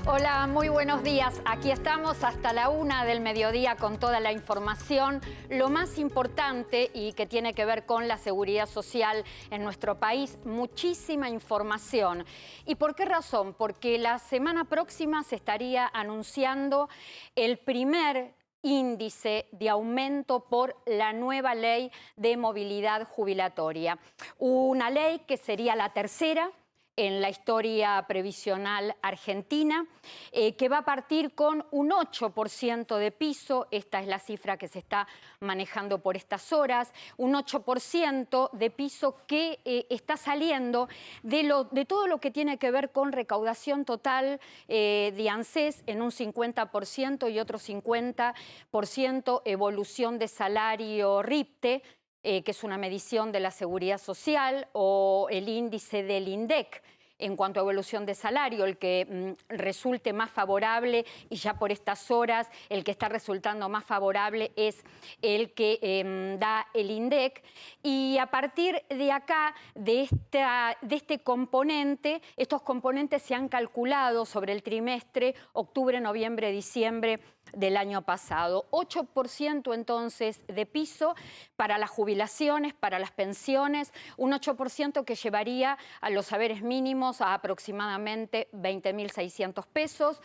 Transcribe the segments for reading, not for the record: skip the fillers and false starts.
Hola, muy buenos días. Aquí estamos hasta la 1 del mediodía con toda la información. Lo más importante y que tiene que ver con la seguridad social en nuestro país, muchísima información. ¿Y por qué razón? Porque la semana próxima se estaría anunciando el primer índice de aumento por la nueva ley de movilidad jubilatoria. Una ley que sería la tercera en la historia previsional argentina, que va a partir con un 8% de piso, esta es la cifra que se está manejando por estas horas, un 8% de piso que está saliendo de todo lo que tiene que ver con recaudación total de ANSES en un 50% y otro 50% evolución de salario RIPTE, que es una medición de la seguridad social, o el índice del INDEC en cuanto a evolución de salario, el que resulte más favorable, y ya por estas horas el que está resultando más favorable es el que da el INDEC. Y a partir de acá, de este componente, estos componentes se han calculado sobre el trimestre octubre, noviembre, diciembre del año pasado. 8% entonces de piso para las jubilaciones, para las pensiones, un 8% que llevaría a los saberes mínimos a aproximadamente 20.600 pesos,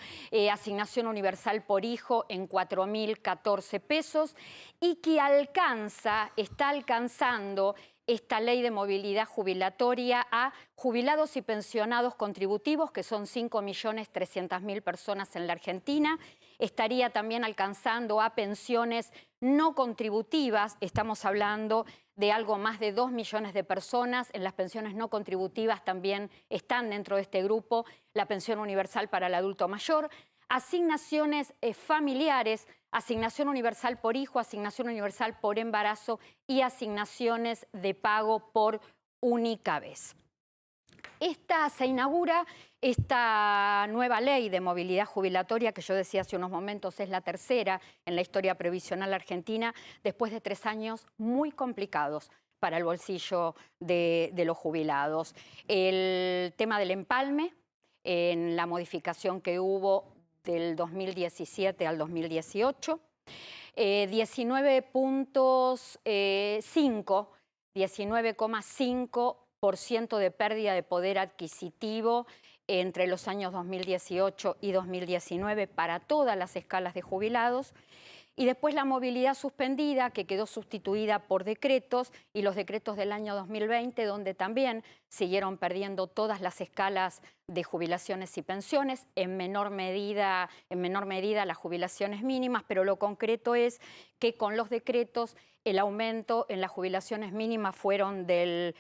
asignación universal por hijo en 4.014 pesos y que está alcanzando esta ley de movilidad jubilatoria a jubilados y pensionados contributivos, que son 5.300.000 personas en la Argentina. Estaría también alcanzando a pensiones no contributivas, estamos hablando de algo más de 2 millones de personas. En las pensiones no contributivas también están dentro de este grupo la pensión universal para el adulto mayor, asignaciones familiares, asignación universal por hijo, asignación universal por embarazo y asignaciones de pago por única vez. Se inaugura esta nueva ley de movilidad jubilatoria, que yo decía hace unos momentos es la tercera en la historia previsional argentina, después de 3 años muy complicados para el bolsillo de los jubilados. El tema del empalme, en la modificación que hubo del 2017 al 2018, 19,5% de pérdida de poder adquisitivo entre los años 2018 y 2019 para todas las escalas de jubilados. Y después la movilidad suspendida, que quedó sustituida por decretos, y los decretos del año 2020, donde también siguieron perdiendo todas las escalas de jubilaciones y pensiones, en menor medida las jubilaciones mínimas, pero lo concreto es que con los decretos el aumento en las jubilaciones mínimas fueron del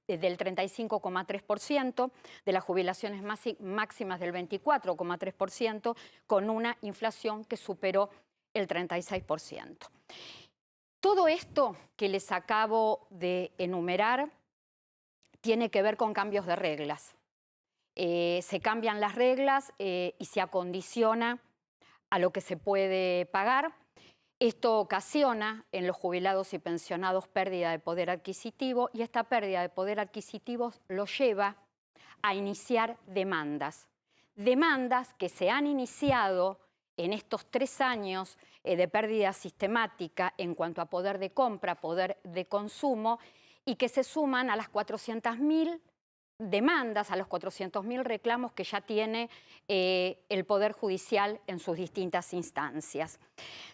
35,3%, de las jubilaciones máximas del 24,3%, con una inflación que superó el 36%. Todo esto que les acabo de enumerar tiene que ver con cambios de reglas. Se cambian las reglas y se acondiciona a lo que se puede pagar. Esto ocasiona en los jubilados y pensionados pérdida de poder adquisitivo, y esta pérdida de poder adquisitivo lo lleva a iniciar demandas. Demandas que se han iniciado en estos 3 años de pérdida sistemática en cuanto a poder de compra, poder de consumo, y que se suman a las 400.000 demandas, a los 400.000 reclamos que ya tiene el Poder Judicial en sus distintas instancias.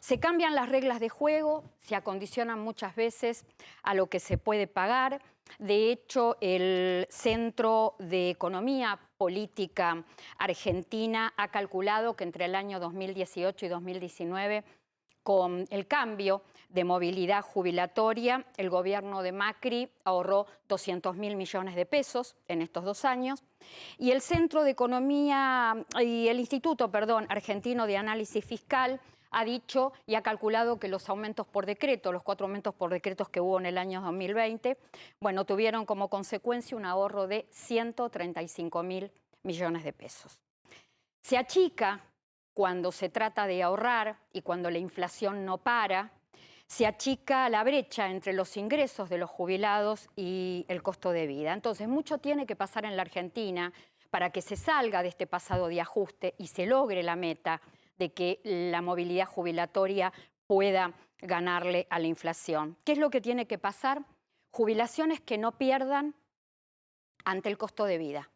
Se cambian las reglas de juego, se acondicionan muchas veces a lo que se puede pagar. De hecho, el Centro de Economía Política Argentina ha calculado que entre el año 2018 y 2019, con el cambio de movilidad jubilatoria, el gobierno de Macri ahorró 200.000 millones de pesos en estos 2 años. Y el Centro de Economía y el Instituto, Argentino de Análisis Fiscal ha dicho y ha calculado que los aumentos por decreto, los 4 aumentos por decretos que hubo en el año 2020, tuvieron como consecuencia un ahorro de 135.000 millones de pesos. Se achica cuando se trata de ahorrar y cuando la inflación no para, se achica la brecha entre los ingresos de los jubilados y el costo de vida. Entonces, mucho tiene que pasar en la Argentina para que se salga de este pasado de ajuste y se logre la meta de que la movilidad jubilatoria pueda ganarle a la inflación. ¿Qué es lo que tiene que pasar? Jubilaciones que no pierdan ante el costo de vida,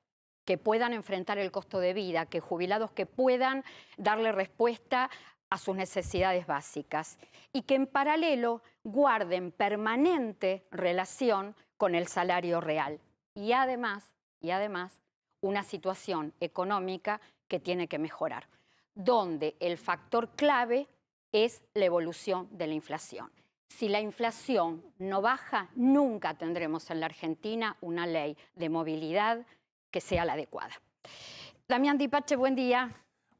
que puedan enfrentar el costo de vida, que jubilados que puedan darle respuesta a sus necesidades básicas y que en paralelo guarden permanente relación con el salario real. Y además, una situación económica que tiene que mejorar, donde el factor clave es la evolución de la inflación. Si la inflación no baja, nunca tendremos en la Argentina una ley de movilidad que sea la adecuada. Damián Dipache, buen día.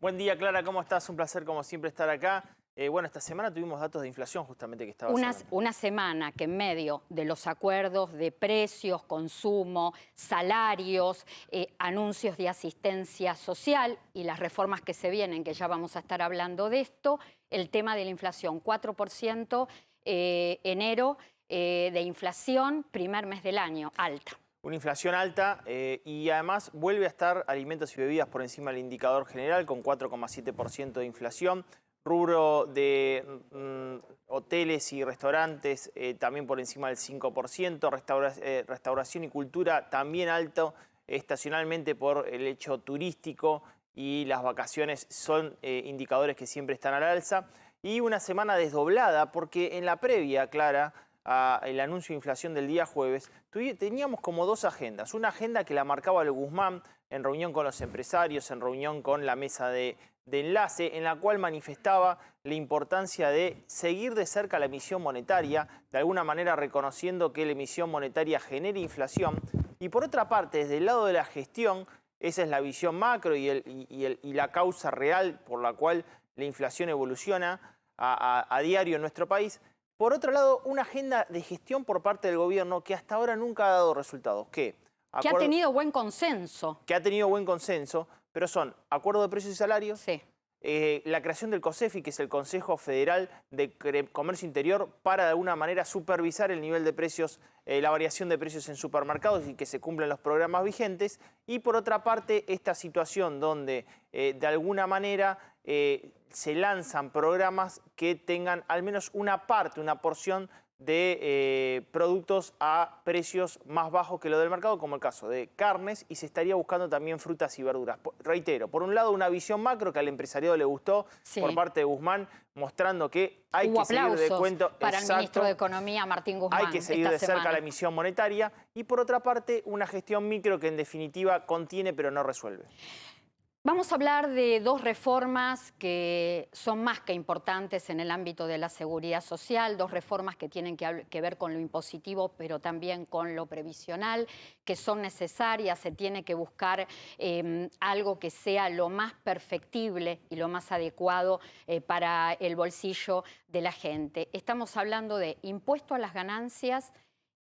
Buen día, Clara, ¿cómo estás? Un placer, como siempre, estar acá. Bueno, esta semana tuvimos datos de inflación, justamente, que estaba una semana que en medio de los acuerdos de precios, consumo, salarios, anuncios de asistencia social y las reformas que se vienen, que ya vamos a estar hablando de esto, el tema de la inflación, 4%, enero de inflación, primer mes del año, alta. Una inflación alta y además vuelve a estar alimentos y bebidas por encima del indicador general con 4,7% de inflación. Rubro de hoteles y restaurantes también por encima del 5%. Restauración y cultura también alto estacionalmente por el hecho turístico y las vacaciones son indicadores que siempre están al alza. Y una semana desdoblada porque en la previa, Clara, el anuncio de inflación del día jueves, teníamos como dos agendas. Una agenda que la marcaba el Guzmán en reunión con los empresarios, en reunión con la mesa de enlace, en la cual manifestaba la importancia de seguir de cerca la emisión monetaria, de alguna manera reconociendo que la emisión monetaria genera inflación. Y por otra parte, desde el lado de la gestión, esa es la visión macro y la causa real por la cual la inflación evoluciona a diario en nuestro país. Por otro lado, una agenda de gestión por parte del gobierno que hasta ahora nunca ha dado resultados. Que ha tenido buen consenso. Que ha tenido buen consenso, pero son acuerdo de precios y salarios, sí. La creación del COSEFI, que es el Consejo Federal de Comercio Interior, para de alguna manera supervisar el nivel de precios, la variación de precios en supermercados y que se cumplan los programas vigentes. Y por otra parte, esta situación donde de alguna manera se lanzan programas que tengan al menos una parte, una porción de productos a precios más bajos que lo del mercado, como el caso de carnes, y se estaría buscando también frutas y verduras. Reitero, por un lado una visión macro que al empresariado le gustó, sí, por parte de Guzmán, mostrando que hay que seguir de cuento para el ministro de Economía, Martín Guzmán. Hay que seguir de cerca la emisión monetaria y por otra parte una gestión micro que en definitiva contiene pero no resuelve. Vamos a hablar de dos reformas que son más que importantes en el ámbito de la seguridad social, dos reformas que tienen que ver con lo impositivo, pero también con lo previsional, que son necesarias. Se tiene que buscar algo que sea lo más perfectible y lo más adecuado para el bolsillo de la gente. Estamos hablando de impuesto a las ganancias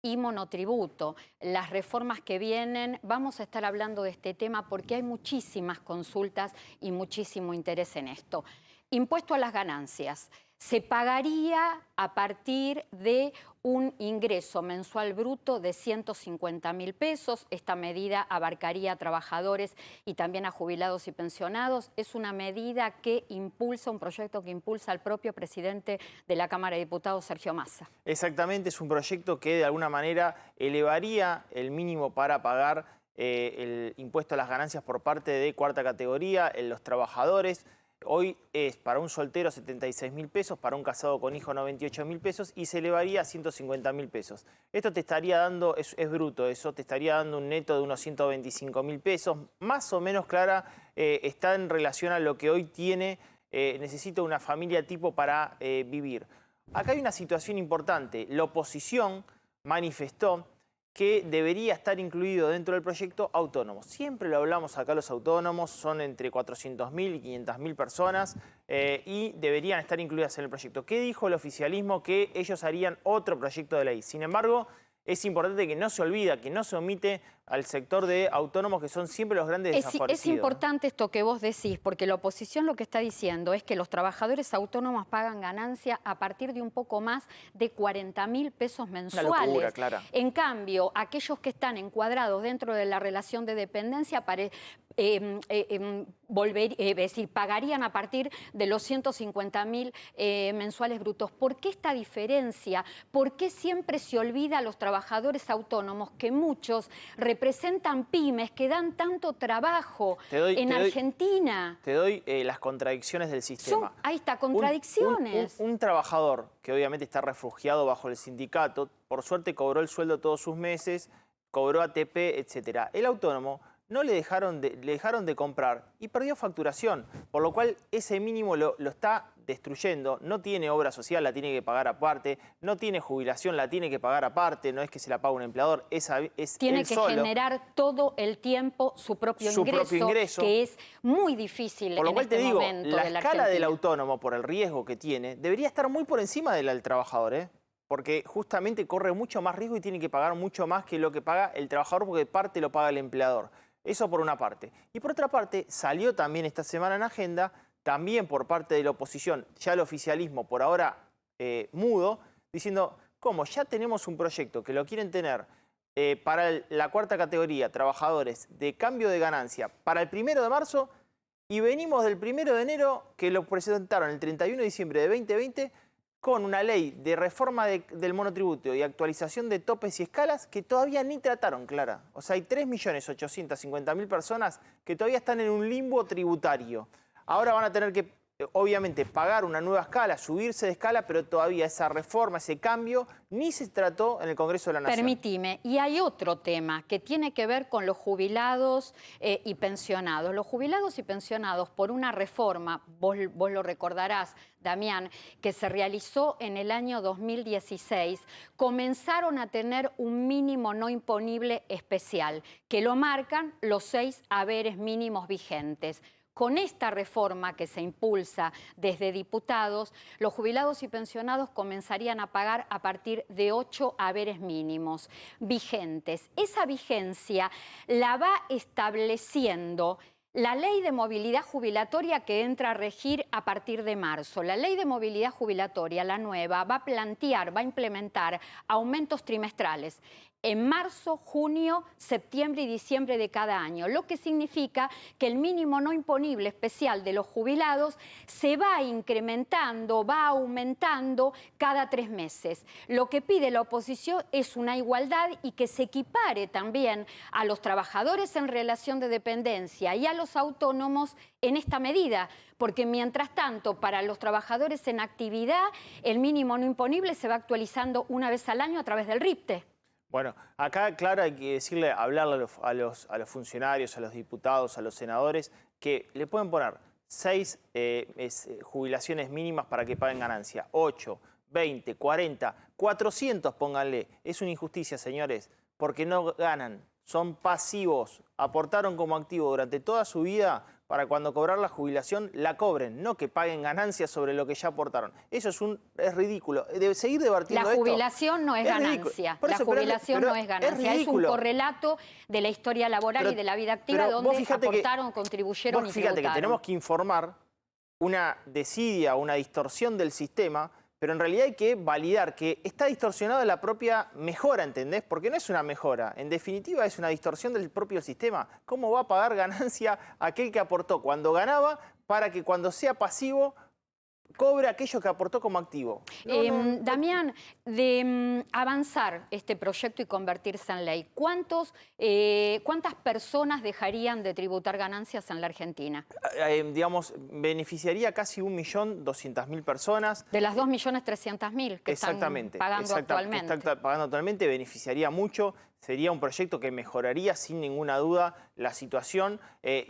y monotributo. Las reformas que vienen, vamos a estar hablando de este tema porque hay muchísimas consultas y muchísimo interés en esto. Impuesto a las ganancias. Se pagaría a partir de un ingreso mensual bruto de 150.000 pesos. Esta medida abarcaría a trabajadores y también a jubilados y pensionados. Es una medida que impulsa, un proyecto que impulsa al propio presidente de la Cámara de Diputados, Sergio Massa. Exactamente, es un proyecto que de alguna manera elevaría el mínimo para pagar el impuesto a las ganancias por parte de cuarta categoría en los trabajadores. Hoy es para un soltero 76.000 pesos, para un casado con hijo 98.000 pesos y se elevaría a 150.000 pesos. Esto te estaría dando, es bruto, eso te estaría dando un neto de unos 125.000 pesos. Más o menos, Clara, está en relación a lo que hoy necesita una familia tipo para vivir. Acá hay una situación importante. La oposición manifestó que debería estar incluido dentro del proyecto autónomos. Siempre lo hablamos acá, los autónomos son entre 400.000 y 500.000 personas y deberían estar incluidas en el proyecto. ¿Qué dijo el oficialismo? Que ellos harían otro proyecto de ley. Sin embargo, es importante que no se olvida, que no se omite al sector de autónomos, que son siempre los grandes desfavorecidos. Es importante esto que vos decís, porque la oposición lo que está diciendo es que los trabajadores autónomos pagan ganancia a partir de un poco más de 40.000 pesos mensuales. Una locura, Clara. En cambio, aquellos que están encuadrados dentro de la relación de dependencia pagarían a partir de los 150.000 mensuales brutos. ¿Por qué esta diferencia? ¿Por qué siempre se olvida a los trabajadores autónomos, que muchos representan pymes que dan tanto trabajo en Argentina? Te doy las contradicciones del sistema. Ahí está, contradicciones. Un trabajador que obviamente está refugiado bajo el sindicato, por suerte cobró el sueldo todos sus meses, cobró ATP, etc. El autónomo no le dejaron de comprar y perdió facturación, por lo cual ese mínimo lo está destruyendo. No tiene obra social, la tiene que pagar aparte, no tiene jubilación, la tiene que pagar aparte, no es que se la pague un empleador, tiene que generar todo el tiempo su propio ingreso, que es muy difícil por lo cual en este momento la de la escala Argentina. del autónomo, por el riesgo que tiene, debería estar muy por encima de la del trabajador, ¿eh? Porque justamente corre mucho más riesgo y tiene que pagar mucho más que lo que paga el trabajador, porque parte lo paga el empleador. Eso por una parte. Y por otra parte, salió también esta semana en agenda, también por parte de la oposición, ya el oficialismo por ahora mudo, diciendo, ¿cómo? Ya tenemos un proyecto que lo quieren tener para la cuarta categoría, trabajadores de cambio de ganancia, para el 1 de marzo, y venimos del 1 de enero, que lo presentaron el 31 de diciembre de 2020, con una ley de reforma del monotributo y actualización de topes y escalas que todavía ni trataron, Clara. O sea, hay 3.850.000 personas que todavía están en un limbo tributario. Ahora van a tener que, obviamente, pagar una nueva escala, subirse de escala, pero todavía esa reforma, ese cambio, ni se trató en el Congreso de la Nación. Permitime, y hay otro tema que tiene que ver con los jubilados y pensionados. Los jubilados y pensionados, por una reforma, vos lo recordarás, Damián, que se realizó en el año 2016, comenzaron a tener un mínimo no imponible especial, que lo marcan los 6 haberes mínimos vigentes. Con esta reforma que se impulsa desde diputados, los jubilados y pensionados comenzarían a pagar a partir de 8 haberes mínimos vigentes. Esa vigencia la va estableciendo la ley de movilidad jubilatoria, que entra a regir a partir de marzo. La ley de movilidad jubilatoria, la nueva, va a implementar aumentos trimestrales en marzo, junio, septiembre y diciembre de cada año, lo que significa que el mínimo no imponible especial de los jubilados se va incrementando, va aumentando cada 3 meses. Lo que pide la oposición es una igualdad y que se equipare también a los trabajadores en relación de dependencia y a los autónomos en esta medida, porque mientras tanto para los trabajadores en actividad el mínimo no imponible se va actualizando una vez al año a través del RIPTE. Bueno, acá, Clara, hay que hablarle a los funcionarios, a los diputados, a los senadores, que le pueden poner 6 jubilaciones mínimas para que paguen ganancia, 8, 20, 40, 400, pónganle. Es una injusticia, señores, porque no ganan, son pasivos, aportaron como activo durante toda su vida para cuando cobrar la jubilación la cobren, no que paguen ganancias sobre lo que ya aportaron. Eso es ridículo. Debe seguir debatiendo esto. La jubilación no es ganancia. La jubilación no es ganancia. Es un correlato de la historia laboral y de la vida activa donde aportaron, contribuyeron y tributaron. Fíjate que tenemos que informar una desidia, una distorsión del sistema, pero en realidad hay que validar que está distorsionada la propia mejora, ¿entendés? Porque no es una mejora, en definitiva es una distorsión del propio sistema. ¿Cómo va a pagar ganancia aquel que aportó cuando ganaba para que cuando sea pasivo cobre aquello que aportó como activo? Damián, de avanzar este proyecto y convertirse en ley, ¿cuántas personas dejarían de tributar ganancias en la Argentina? Digamos, beneficiaría casi 1.200.000 personas. De las 2.300.000 que están pagando actualmente. Están pagando actualmente, beneficiaría mucho. Sería un proyecto que mejoraría sin ninguna duda la situación.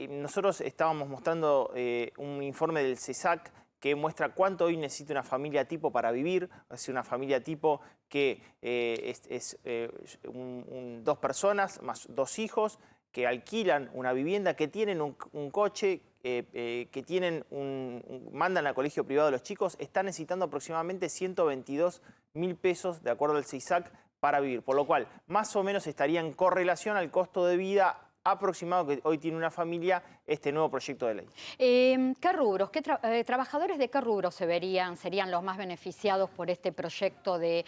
Nosotros estábamos mostrando un informe del CESAC que muestra cuánto hoy necesita una familia tipo para vivir. Es una familia tipo que es 2 personas más 2 hijos, que alquilan una vivienda, que tienen un coche, que tienen mandan al colegio privado a los chicos, están necesitando aproximadamente 122.000 pesos, de acuerdo al CESAC, para vivir, por lo cual más o menos estaría en correlación al costo de vida aproximado que hoy tiene una familia este nuevo proyecto de ley. ¿Qué rubros, trabajadores de qué rubros serían los más beneficiados por este proyecto de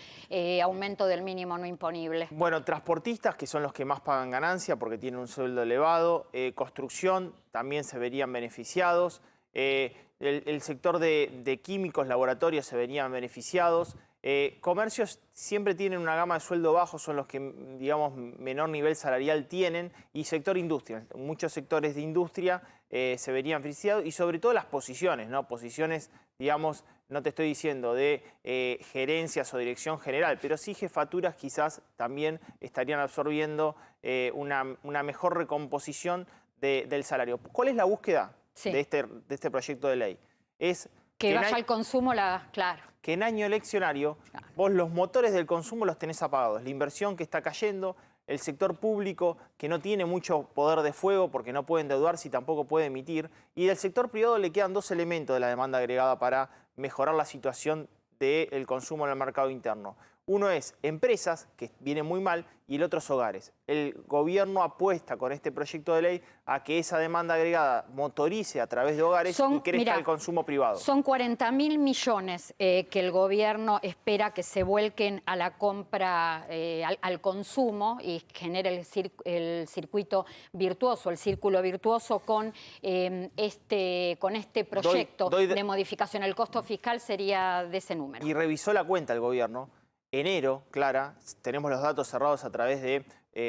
aumento del mínimo no imponible? Bueno, transportistas, que son los que más pagan ganancia porque tienen un sueldo elevado, construcción, también se verían beneficiados, el sector de químicos, laboratorios se verían beneficiados. Comercios siempre tienen una gama de sueldo bajo, son los que, digamos, menor nivel salarial tienen, y sector industria. Muchos sectores de industria se verían beneficiados, y sobre todo las posiciones, ¿no? Posiciones, digamos, no te estoy diciendo de gerencias o dirección general, pero sí jefaturas quizás también estarían absorbiendo una mejor recomposición del salario. ¿Cuál es la búsqueda de este proyecto de ley? Es que vaya al consumo, claro. Que en año eleccionario vos los motores del consumo los tenés apagados. La inversión que está cayendo, el sector público que no tiene mucho poder de fuego porque no puede endeudarse y tampoco puede emitir. Y del sector privado le quedan dos elementos de la demanda agregada para mejorar la situación del consumo en el mercado interno. Uno es empresas, que vienen muy mal, y el otro es hogares. El gobierno apuesta con este proyecto de ley a que esa demanda agregada motorice a través de hogares y crezca el consumo privado. Son 40.000 millones que el gobierno espera que se vuelquen a la compra, al consumo, y genere el circuito virtuoso, el círculo virtuoso con este proyecto de modificación. El costo fiscal sería de ese número. Y revisó la cuenta el gobierno. Enero, Clara, tenemos los datos cerrados a través de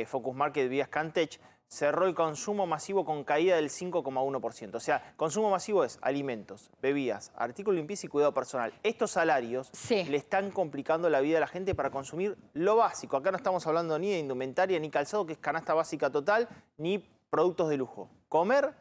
Focus Market vía Scantech, cerró el consumo masivo con caída del 5,1%. O sea, consumo masivo es alimentos, bebidas, artículos de limpieza y cuidado personal. Estos salarios le están complicando la vida a la gente para consumir lo básico. Acá no estamos hablando ni de indumentaria ni calzado, que es canasta básica total, ni productos de lujo. Comer,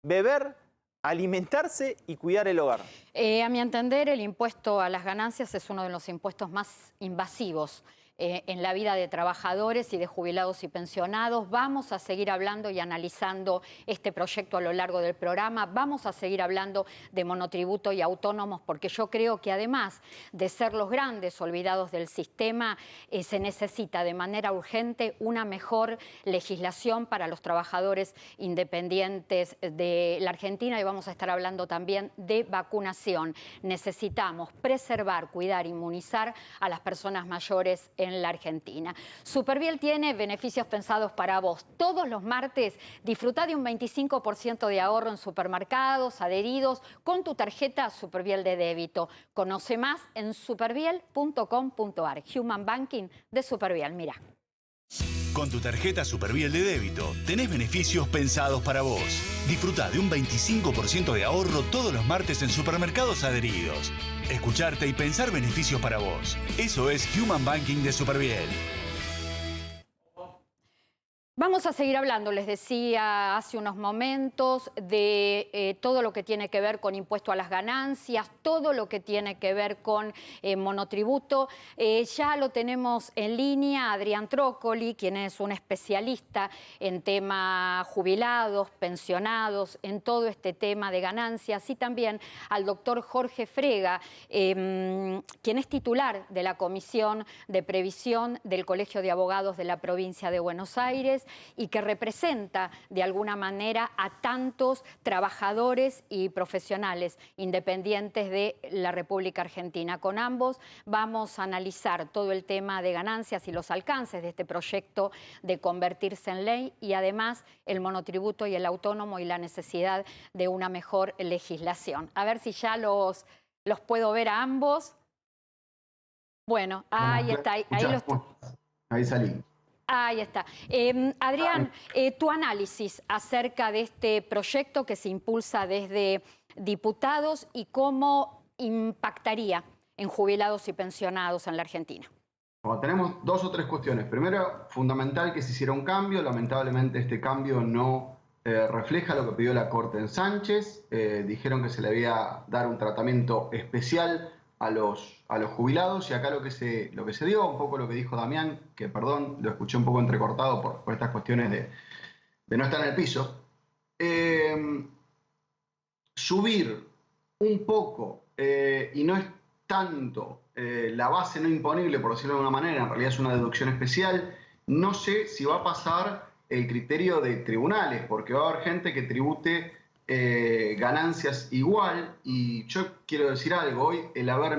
beber, alimentarse y cuidar el hogar. A mi entender, el impuesto a las ganancias es uno de los impuestos más invasivos en la vida de trabajadores y de jubilados y pensionados. Vamos a seguir hablando y analizando este proyecto a lo largo del programa. Vamos a seguir hablando de monotributo y autónomos, porque yo creo que además de ser los grandes olvidados del sistema, se necesita de manera urgente una mejor legislación para los trabajadores independientes de la Argentina, y vamos a estar hablando también de vacunación. Necesitamos preservar, cuidar, inmunizar a las personas mayores en la Argentina. Superviel tiene beneficios pensados para vos. Todos los martes disfruta de un 25% de ahorro en supermercados, adheridos, con tu tarjeta Superviel de débito. Conoce más en superviel.com.ar. Human Banking de Superviel, mira. Con tu tarjeta Superviel de débito tenés beneficios pensados para vos. Disfruta de un 25% de ahorro todos los martes en supermercados adheridos. Escucharte y pensar beneficios para vos. Eso es Human Banking de Superviel. Vamos a seguir hablando, les decía hace unos momentos, de todo lo que tiene que ver con impuesto a las ganancias, todo lo que tiene que ver con monotributo. Ya lo tenemos en línea, Adrián Trócoli, quien es un especialista en temas jubilados, pensionados, en todo este tema de ganancias, y también al doctor Jorge Frega, quien es titular de la Comisión de Previsión del Colegio de Abogados de la Provincia de Buenos Aires, y que representa de alguna manera a tantos trabajadores y profesionales independientes de la República Argentina. Con ambos vamos a analizar todo el tema de ganancias y los alcances de este proyecto de convertirse en ley, y además el monotributo y el autónomo y la necesidad de una mejor legislación. A ver si ya los puedo ver a ambos. Bueno, ahí está. Ahí salí. Ahí está. Adrián, tu análisis acerca de este proyecto que se impulsa desde diputados y cómo impactaría en jubilados y pensionados en la Argentina. Bueno, tenemos dos o tres cuestiones. Primero, fundamental que se hiciera un cambio. Lamentablemente este cambio no refleja lo que pidió la Corte en Sánchez. Dijeron que se le debía dar un tratamiento especial a los jubilados, y acá lo que se dio, un poco lo que dijo Damián, que perdón, lo escuché un poco entrecortado por estas cuestiones de no estar en el piso. Subir un poco, y no es tanto la base no imponible, por decirlo de alguna manera, en realidad es una deducción especial. No sé si va a pasar el criterio de tribunales, porque va a haber gente que tribute ganancias igual, y yo quiero decir algo, hoy el haber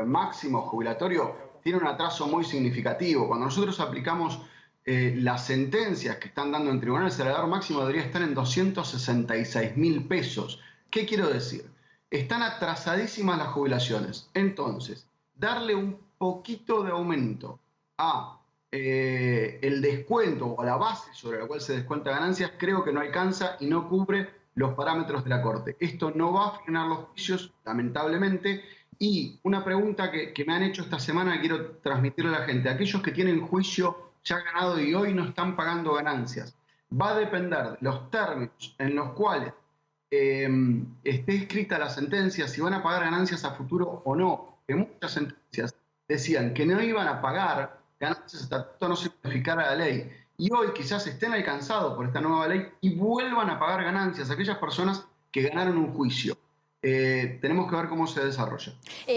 máximo jubilatorio tiene un atraso muy significativo. Cuando nosotros aplicamos las sentencias que están dando en tribunales, el haber máximo debería estar en 266.000 pesos. ¿Qué quiero decir? Están atrasadísimas las jubilaciones. Entonces, darle un poquito de aumento a el descuento o a la base sobre la cual se descuenta ganancias, creo que no alcanza y no cubre los parámetros de la Corte. Esto no va a frenar los juicios, lamentablemente. Y una pregunta que me han hecho esta semana que quiero transmitirle a la gente. Aquellos que tienen juicio ya ganado y hoy no están pagando ganancias, va a depender de los términos en los cuales esté escrita la sentencia, si van a pagar ganancias a futuro o no. Que muchas sentencias decían que no iban a pagar ganancias hasta tanto no se modificara la ley. Y hoy quizás estén alcanzados por esta nueva ley y vuelvan a pagar ganancias a aquellas personas que ganaron un juicio. Tenemos que ver cómo se desarrolla.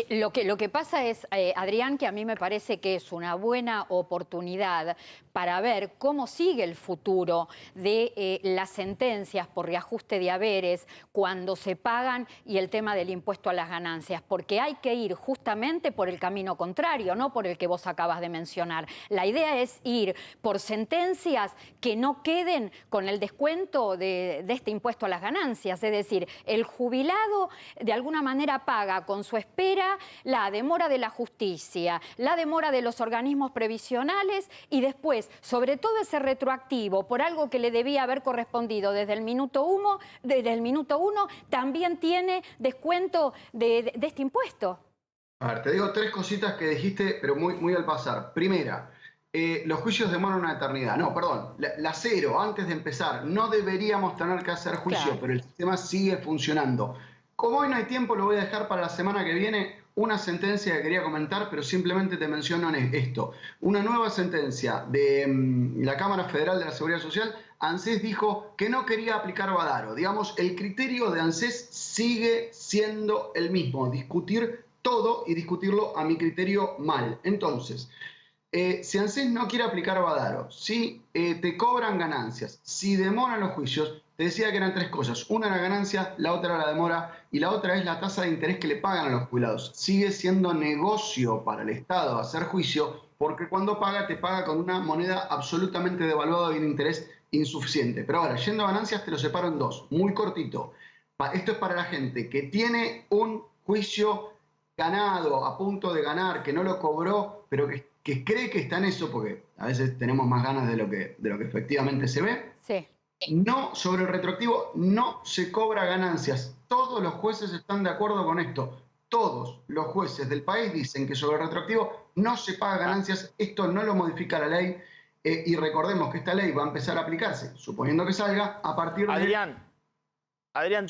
Lo que pasa es, Adrián, que a mí me parece que es una buena oportunidad para ver cómo sigue el futuro de las sentencias por reajuste de haberes cuando se pagan y el tema del impuesto a las ganancias, porque hay que ir justamente por el camino contrario, no por el que vos acabas de mencionar. La idea es ir por sentencias que no queden con el descuento de este impuesto a las ganancias, es decir, el jubilado de alguna manera paga con su espera la demora de la justicia, la demora de los organismos previsionales y después, sobre todo ese retroactivo por algo que le debía haber correspondido desde el minuto uno, también tiene descuento de este impuesto. A ver, te digo tres cositas que dijiste, pero muy al pasar. Primera, los juicios demoran una eternidad. No, perdón, la cero, antes de empezar, no deberíamos tener que hacer juicio, claro, pero el sistema sigue funcionando. Como hoy no hay tiempo, lo voy a dejar para la semana que viene. Una sentencia que quería comentar, pero simplemente te menciono esto. Una nueva sentencia de la Cámara Federal de la Seguridad Social. ANSES dijo que no quería aplicar Badaro. Digamos, el criterio de ANSES sigue siendo el mismo. Discutir todo y discutirlo, a mi criterio, mal. Entonces, si ANSES no quiere aplicar Badaro, si te cobran ganancias, si demoran los juicios, te decía que eran tres cosas. Una era ganancia, la otra era la demora y la otra es la tasa de interés que le pagan a los jubilados. Sigue siendo negocio para el Estado hacer juicio porque cuando paga, te paga con una moneda absolutamente devaluada y un interés insuficiente. Pero ahora, yendo a ganancias, te lo separo en dos. Muy cortito. Esto es para la gente que tiene un juicio ganado, a punto de ganar, que no lo cobró, pero que cree que está en eso, porque a veces tenemos más ganas de lo que efectivamente se ve. Sí. No, sobre el retroactivo no se cobra ganancias. Todos los jueces están de acuerdo con esto. Todos los jueces del país dicen que sobre el retroactivo no se paga ganancias. Esto no lo modifica la ley. Y recordemos que esta ley va a empezar a aplicarse, suponiendo que salga, a partir de... Adrián,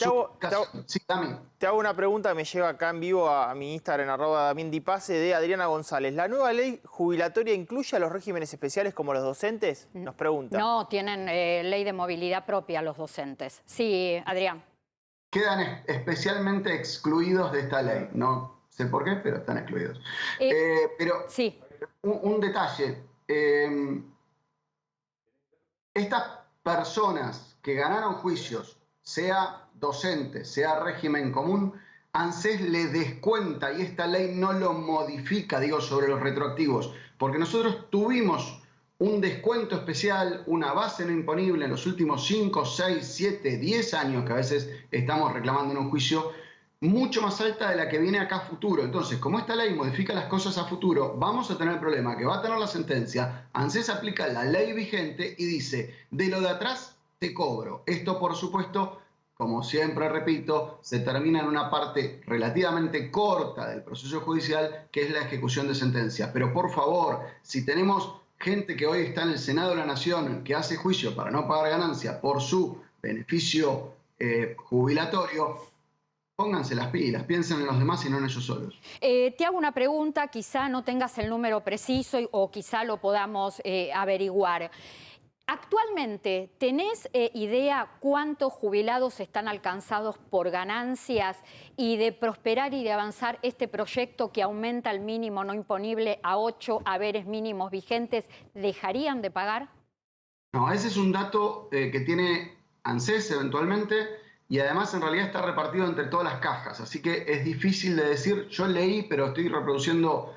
te hago una pregunta que me lleva acá en vivo a mi Instagram, @DamienDiPase, de Adriana González. ¿La nueva ley jubilatoria incluye a los regímenes especiales como los docentes? Nos pregunta. No, tienen ley de movilidad propia los docentes. Sí, Adrián. Quedan especialmente excluidos de esta ley. No sé por qué, pero están excluidos. Pero sí. Un detalle. Estas personas que ganaron juicios, sea docente, sea régimen común, ANSES le descuenta y esta ley no lo modifica, digo, sobre los retroactivos, porque nosotros tuvimos un descuento especial, una base no imponible en los últimos 5, 6, 7, 10 años que a veces estamos reclamando en un juicio, mucho más alta de la que viene acá a futuro. Entonces, como esta ley modifica las cosas a futuro, vamos a tener el problema que va a tener la sentencia, ANSES aplica la ley vigente y dice, de lo de atrás te cobro. Esto, por supuesto, como siempre repito, se termina en una parte relativamente corta del proceso judicial, que es la ejecución de sentencia. Pero por favor, si tenemos gente que hoy está en el Senado de la Nación, que hace juicio para no pagar ganancia por su beneficio jubilatorio, pónganse las pilas, piensen en los demás y no en ellos solos. Te hago una pregunta, quizá no tengas el número preciso o quizá lo podamos averiguar. Actualmente, ¿tenés idea cuántos jubilados están alcanzados por ganancias y de prosperar y de avanzar este proyecto que aumenta el mínimo no imponible a 8 haberes mínimos vigentes, dejarían de pagar? No, ese es un dato que tiene ANSES eventualmente y además en realidad está repartido entre todas las cajas, así que es difícil de decir. Yo leí, pero estoy reproduciendo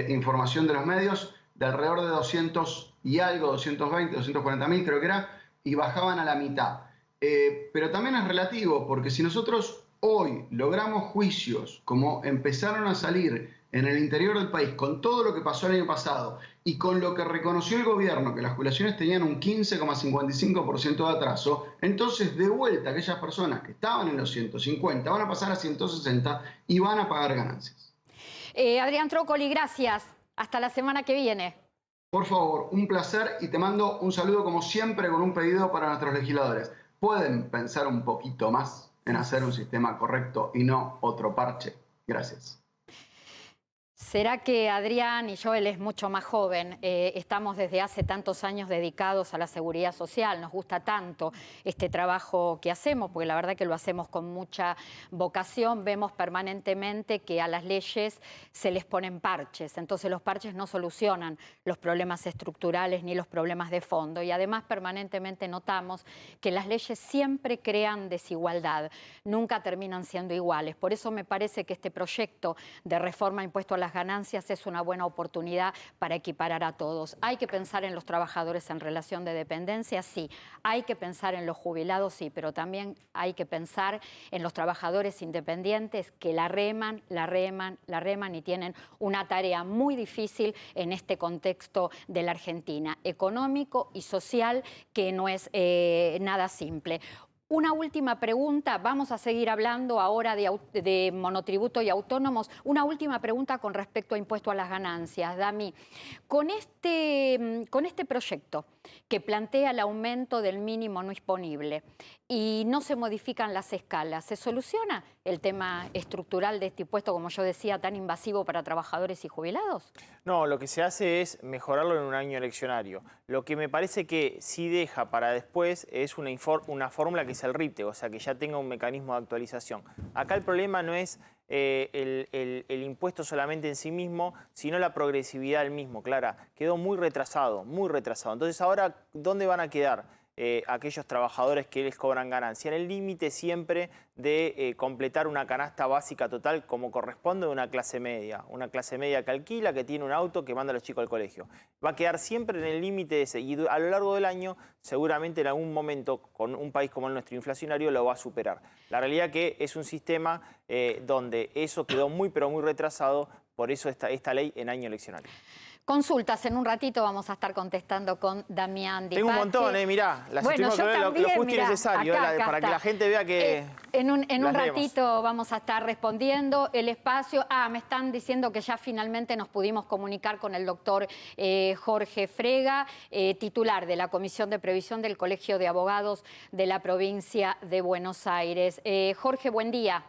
información de los medios, de alrededor de 200 y algo, 220, 240.000 creo que era, y bajaban a la mitad. Pero también es relativo, porque si nosotros hoy logramos juicios como empezaron a salir en el interior del país, con todo lo que pasó el año pasado y con lo que reconoció el gobierno, que las jubilaciones tenían un 15,55% de atraso, entonces de vuelta aquellas personas que estaban en los 150 van a pasar a 160 y van a pagar ganancias. Adrián Trócoli, gracias. Hasta la semana que viene. Por favor, un placer y te mando un saludo como siempre con un pedido para nuestros legisladores. ¿Pueden pensar un poquito más en hacer un sistema correcto y no otro parche? Gracias. ¿Será que Adrián y yo, él es mucho más joven, estamos desde hace tantos años dedicados a la seguridad social, nos gusta tanto este trabajo que hacemos, porque la verdad que lo hacemos con mucha vocación, vemos permanentemente que a las leyes se les ponen parches, entonces los parches no solucionan los problemas estructurales ni los problemas de fondo y además permanentemente notamos que las leyes siempre crean desigualdad, nunca terminan siendo iguales. Por eso me parece que este proyecto de reforma impuesto a las ganancias es una buena oportunidad para equiparar a todos. Hay que pensar en los trabajadores en relación de dependencia, sí. Hay que pensar en los jubilados, sí, pero también hay que pensar en los trabajadores independientes que la reman y tienen una tarea muy difícil en este contexto de la Argentina, económico y social, que no es nada simple. Una última pregunta, vamos a seguir hablando ahora de monotributo y autónomos. Una última pregunta con respecto a impuesto a las ganancias. Dami, con este proyecto que plantea el aumento del mínimo no imponible y no se modifican las escalas, ¿se soluciona el tema estructural de este impuesto, como yo decía, tan invasivo para trabajadores y jubilados? No, lo que se hace es mejorarlo en un año eleccionario. Lo que me parece que sí deja para después es una fórmula que es el RIPTE, o sea, que ya tenga un mecanismo de actualización. Acá el problema no es el impuesto solamente en sí mismo, sino la progresividad del mismo. Clara, quedó muy retrasado, muy retrasado. Entonces ahora, ¿dónde van a quedar aquellos trabajadores que les cobran ganancia? En el límite siempre de completar una canasta básica total como corresponde de una clase media que alquila, que tiene un auto, que manda a los chicos al colegio. Va a quedar siempre en el límite ese y a lo largo del año seguramente en algún momento con un país como el nuestro inflacionario lo va a superar. La realidad que es un sistema donde eso quedó muy pero muy retrasado, por eso esta ley en año eleccionario. Consultas, en un ratito vamos a estar contestando con Damián Di Pace. Tengo un montón, mirá. Las bueno, yo también, lo justo y necesario, para que la gente vea que en un ratito leemos. vamos a estar respondiendo el espacio. Me están diciendo que ya finalmente nos pudimos comunicar con el doctor Jorge Frega, titular de la Comisión de Previsión del Colegio de Abogados de la provincia de Buenos Aires. Jorge, buen día.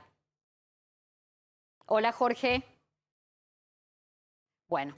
Hola, Jorge. Bueno.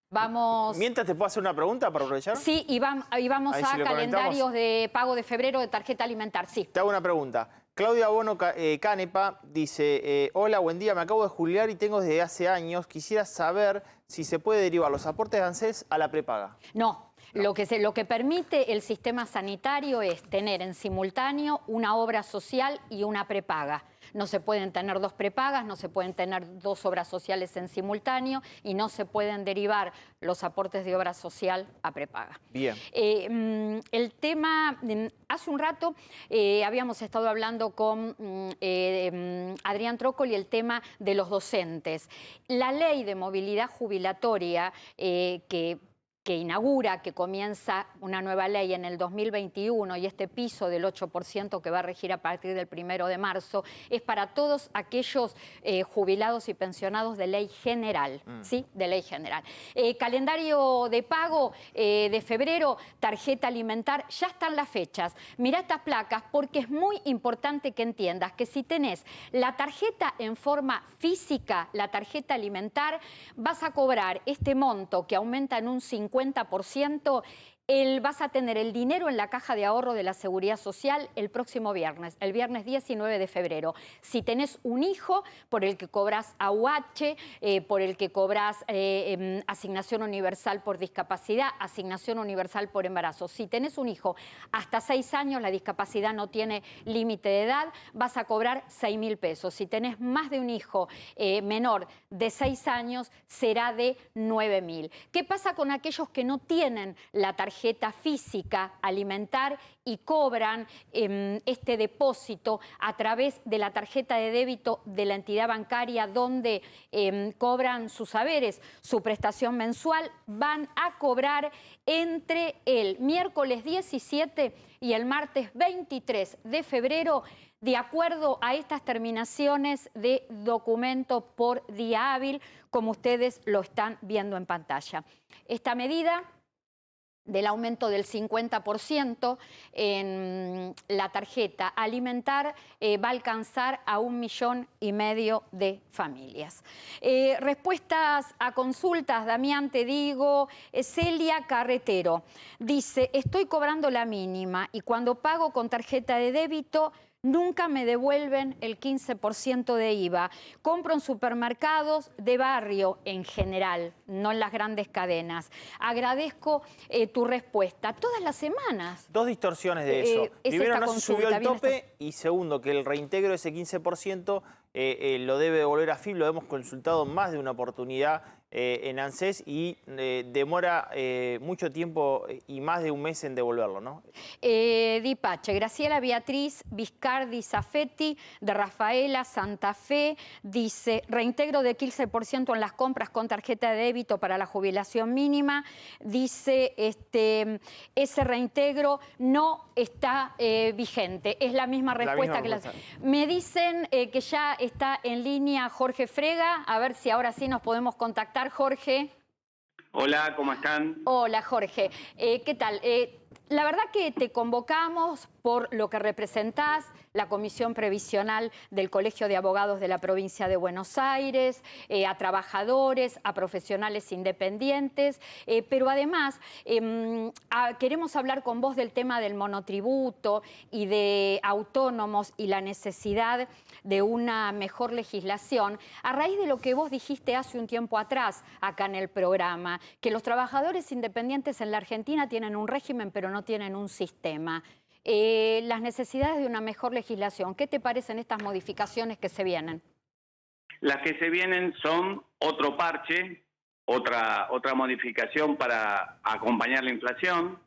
Vamos... Mientras, ¿te puedo hacer una pregunta para aprovechar? Sí, y vamos a calendarios de pago de febrero de tarjeta alimentar, sí. Te hago una pregunta. Claudia Bono Canepa dice, hola, buen día, me acabo de jubilar y tengo desde hace años. Quisiera saber si se puede derivar los aportes de ANSES a la prepaga. No. Lo que permite el sistema sanitario es tener en simultáneo una obra social y una prepaga. No se pueden tener dos prepagas, no se pueden tener dos obras sociales en simultáneo y no se pueden derivar los aportes de obra social a prepaga. Bien. El tema, hace un rato habíamos estado hablando con Adrián Trócoli el tema de los docentes. La ley de movilidad jubilatoria que inaugura, que comienza una nueva ley en el 2021 y este piso del 8% que va a regir a partir del 1 de marzo, es para todos aquellos jubilados y pensionados de ley general, ¿sí? De ley general. Calendario de pago de febrero, tarjeta alimentar, ya están las fechas. Mirá estas placas porque es muy importante que entiendas que si tenés la tarjeta en forma física, la tarjeta alimentar, vas a cobrar este monto que aumenta en un 50% Vas a tener el dinero en la caja de ahorro de la Seguridad Social el próximo viernes, el viernes 19 de febrero. Si tenés un hijo por el que cobras AUH, por el que cobras asignación universal por discapacidad, asignación universal por embarazo. Si tenés un hijo hasta 6 años, la discapacidad no tiene límite de edad, vas a cobrar 6.000 pesos. Si tenés más de un hijo menor de 6 años, será de 9.000. ¿Qué pasa con aquellos que no tienen la tarjeta física alimentar y cobran este depósito a través de la tarjeta de débito de la entidad bancaria donde cobran sus haberes, su prestación mensual? Van a cobrar entre el miércoles 17 y el martes 23 de febrero, de acuerdo a estas terminaciones de documento por día hábil, como ustedes lo están viendo en pantalla. Esta medida del aumento del 50% en la tarjeta alimentar va a alcanzar a 1,5 millones de familias. Respuestas a consultas, Damián, te digo. Celia Carretero dice: estoy cobrando la mínima y cuando pago con tarjeta de débito nunca me devuelven el 15% de IVA. Compro en supermercados de barrio en general, no en las grandes cadenas. Agradezco tu respuesta. Todas las semanas. Dos distorsiones de eso. Primero, no se subió el tope, y segundo, que el reintegro de ese 15% lo debe devolver a AFIP. Lo hemos consultado en más de una oportunidad en ANSES y demora mucho tiempo y más de un mes en devolverlo, ¿no? Dipache, Graciela Beatriz Viscardi Zafetti, de Rafaela Santa Fe, dice: reintegro de 15% en las compras con tarjeta de débito para la jubilación mínima. Dice, ese reintegro no está vigente. Es la misma respuesta que las... Me dicen que ya está en línea Jorge Frega. A ver si ahora sí nos podemos contactar, Jorge. Hola, ¿cómo están? Hola, Jorge. ¿Qué tal? La verdad que te convocamos por lo que representás, la Comisión Previsional del Colegio de Abogados de la Provincia de Buenos Aires, a trabajadores, a profesionales independientes, pero además queremos hablar con vos del tema del monotributo y de autónomos y la necesidad de una mejor legislación, a raíz de lo que vos dijiste hace un tiempo atrás acá en el programa, que los trabajadores independientes en la Argentina tienen un régimen pero no tienen un sistema. Las necesidades de una mejor legislación. ¿Qué te parecen estas modificaciones que se vienen? Las que se vienen son otro parche, otra modificación para acompañar la inflación,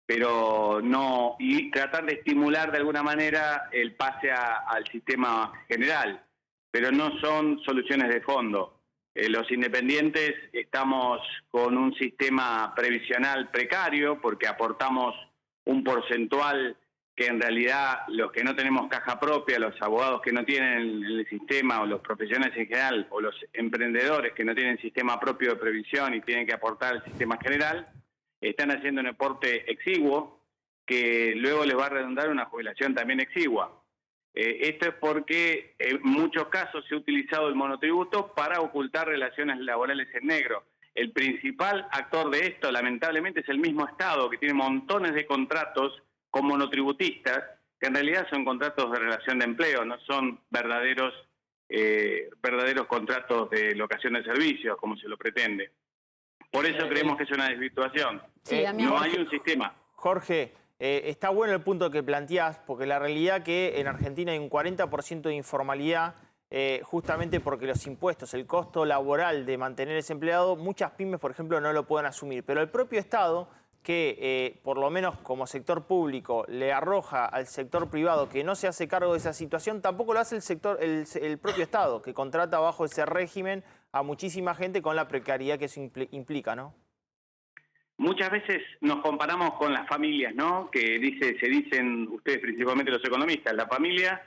pero no, y tratar de estimular de alguna manera el pase al sistema general, pero no son soluciones de fondo. Los independientes estamos con un sistema previsional precario porque aportamos un porcentual que en realidad los que no tenemos caja propia, los abogados que no tienen el sistema, o los profesionales en general, o los emprendedores que no tienen sistema propio de previsión y tienen que aportar al sistema general, están haciendo un aporte exiguo que luego les va a redundar una jubilación también exigua. Esto es porque en muchos casos se ha utilizado el monotributo para ocultar relaciones laborales en negro. El principal actor de esto, lamentablemente, es el mismo Estado, que tiene montones de contratos con monotributistas, que en realidad son contratos de relación de empleo, no son verdaderos contratos de locación de servicios, como se lo pretende. Por eso creemos que es una desvirtuación. Sí, no hay un sistema. Jorge, está bueno el punto que planteás, porque la realidad que en Argentina hay un 40% de informalidad, justamente porque los impuestos, el costo laboral de mantener ese empleado, muchas pymes, por ejemplo, no lo pueden asumir. Pero el propio Estado, que por lo menos como sector público le arroja al sector privado que no se hace cargo de esa situación, tampoco lo hace el propio Estado, que contrata bajo ese régimen a muchísima gente con la precariedad que eso implica, ¿no? Muchas veces nos comparamos con las familias, ¿no? Que se dicen ustedes, principalmente los economistas, la familia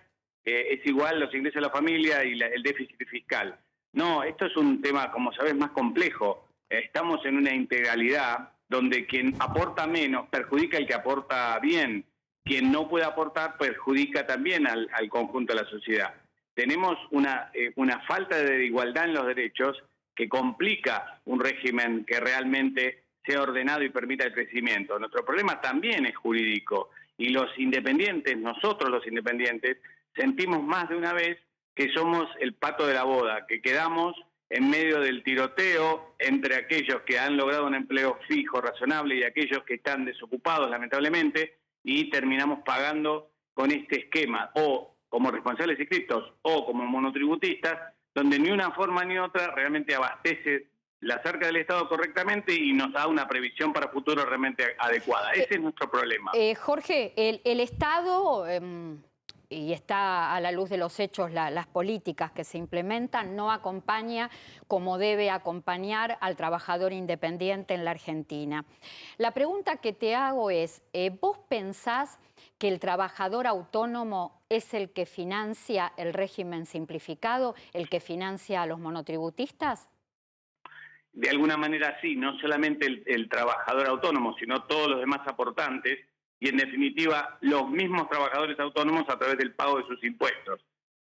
es igual los ingresos de la familia y el déficit fiscal. No, esto es un tema, como sabés, más complejo. Estamos en una integralidad donde quien aporta menos perjudica al que aporta bien. Quien no puede aportar perjudica también al conjunto de la sociedad. Tenemos una falta de igualdad en los derechos que complica un régimen que realmente sea ordenado y permita el crecimiento. Nuestro problema también es jurídico y los independientes, nosotros los independientes, sentimos más de una vez que somos el pato de la boda, que quedamos en medio del tiroteo entre aquellos que han logrado un empleo fijo, razonable, y aquellos que están desocupados, lamentablemente, y terminamos pagando con este esquema, o como responsables inscriptos o como monotributistas, donde ni una forma ni otra realmente abastece la cerca del Estado correctamente y nos da una previsión para futuro realmente adecuada. Ese es nuestro problema. Jorge, el Estado, y está a la luz de los hechos las políticas que se implementan, no acompaña como debe acompañar al trabajador independiente en la Argentina. La pregunta que te hago es, ¿vos pensás que el trabajador autónomo es el que financia el régimen simplificado, el que financia a los monotributistas? De alguna manera sí, no solamente el trabajador autónomo, sino todos los demás aportantes y en definitiva los mismos trabajadores autónomos a través del pago de sus impuestos.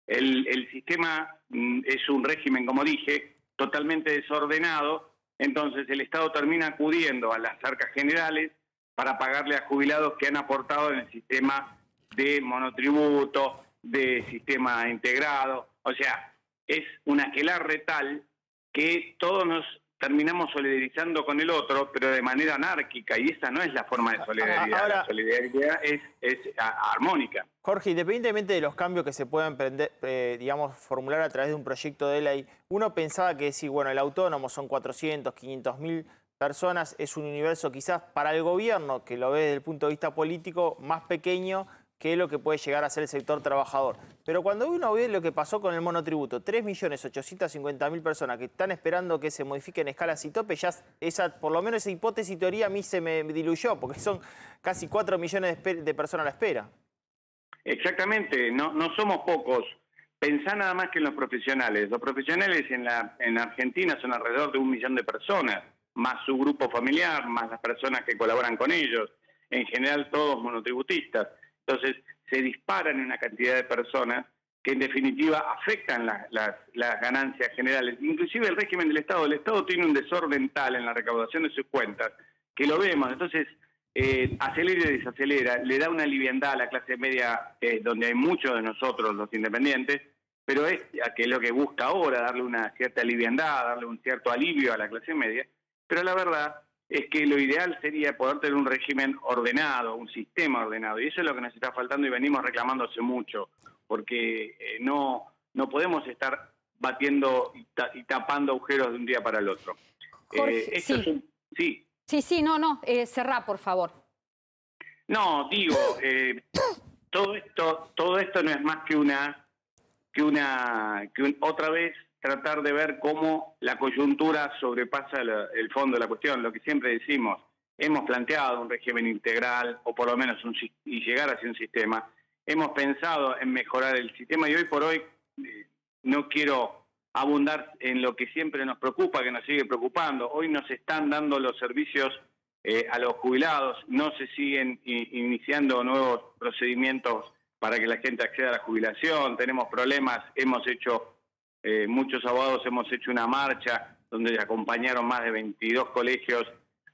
El sistema es un régimen, como dije, totalmente desordenado, entonces el Estado termina acudiendo a las arcas generales para pagarle a jubilados que han aportado en el sistema de monotributo, de sistema integrado. O sea, es un aquelarre tal que todos nos terminamos solidarizando con el otro, pero de manera anárquica, y esa no es la forma de solidaridad. Ahora, la solidaridad es armónica. Jorge, independientemente de los cambios que se puedan digamos, formular a través de un proyecto de ley, uno pensaba que si, bueno, el autónomo son 400, 500.000 personas, es un universo quizás para el gobierno, que lo ve desde el punto de vista político, más pequeño que lo que puede llegar a ser el sector trabajador. Pero cuando uno ve lo que pasó con el monotributo, 3.850.000 personas que están esperando que se modifiquen escalas y topes, ya por lo menos esa hipótesis y teoría a mí se me diluyó, porque son casi 4 millones de personas a la espera. Exactamente, no somos pocos. Pensá nada más que en los profesionales. Los profesionales en Argentina son alrededor de 1 millón de personas, más su grupo familiar, más las personas que colaboran con ellos, en general todos monotributistas. Entonces se disparan una cantidad de personas que en definitiva afectan las ganancias generales. Inclusive el régimen del Estado. El Estado tiene un desorden tal en la recaudación de sus cuentas que lo vemos. Entonces acelera y desacelera, le da una liviandad a la clase media, donde hay muchos de nosotros los independientes, pero que es lo que busca ahora, darle una cierta liviandad, darle un cierto alivio a la clase media. Pero la verdad es que lo ideal sería poder tener un régimen ordenado, un sistema ordenado, y eso es lo que nos está faltando y venimos reclamando hace mucho, porque no podemos estar batiendo y tapando agujeros de un día para el otro. Jorge, sí. Cerrá, por favor. No, digo, todo esto no es más que otra vez tratar de ver cómo la coyuntura sobrepasa el fondo de la cuestión. Lo que siempre decimos, hemos planteado un régimen integral, o por lo menos y llegar hacia un sistema. Hemos pensado en mejorar el sistema y hoy por hoy no quiero abundar en lo que siempre nos preocupa, que nos sigue preocupando. Hoy nos están dando los servicios a los jubilados, no se siguen iniciando nuevos procedimientos para que la gente acceda a la jubilación, tenemos problemas, muchos abogados hemos hecho una marcha donde acompañaron más de 22 colegios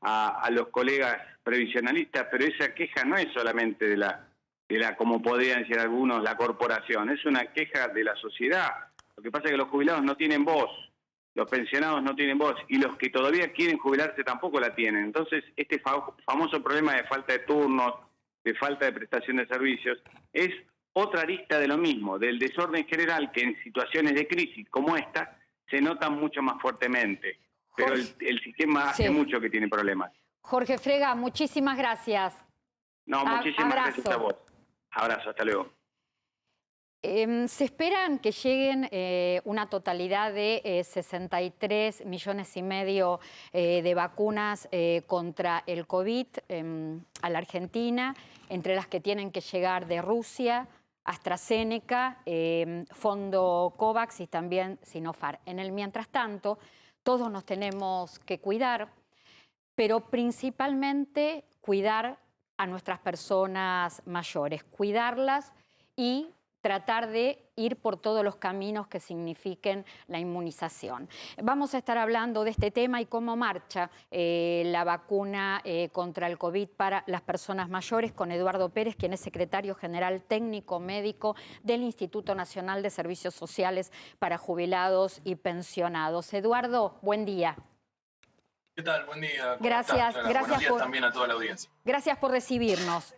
a los colegas previsionalistas, pero esa queja no es solamente de la, como podrían decir algunos, la corporación, es una queja de la sociedad. Lo que pasa es que los jubilados no tienen voz, los pensionados no tienen voz y los que todavía quieren jubilarse tampoco la tienen. Entonces, este famoso problema de falta de turnos, de falta de prestación de servicios, es otra arista de lo mismo, del desorden general que en situaciones de crisis como esta se notan mucho más fuertemente. Pero el sistema hace mucho que tiene problemas. Jorge Frega, muchísimas gracias. No, muchísimas gracias a vos. Abrazo, hasta luego. Se esperan que lleguen una totalidad de 63,5 millones de vacunas contra el COVID a la Argentina, entre las que tienen que llegar de Rusia, AstraZeneca, Fondo COVAX y también Sinopharm. En el mientras tanto, todos nos tenemos que cuidar, pero principalmente cuidar a nuestras personas mayores, cuidarlas y tratar de ir por todos los caminos que signifiquen la inmunización. Vamos a estar hablando de este tema y cómo marcha la vacuna contra el COVID para las personas mayores con Eduardo Pérez, quien es secretario general técnico médico del Instituto Nacional de Servicios Sociales para Jubilados y Pensionados. Eduardo, buen día. ¿Qué tal? Buen día. ¿Cómo Gracias, estás? Buenos días también a toda la audiencia. Gracias por recibirnos.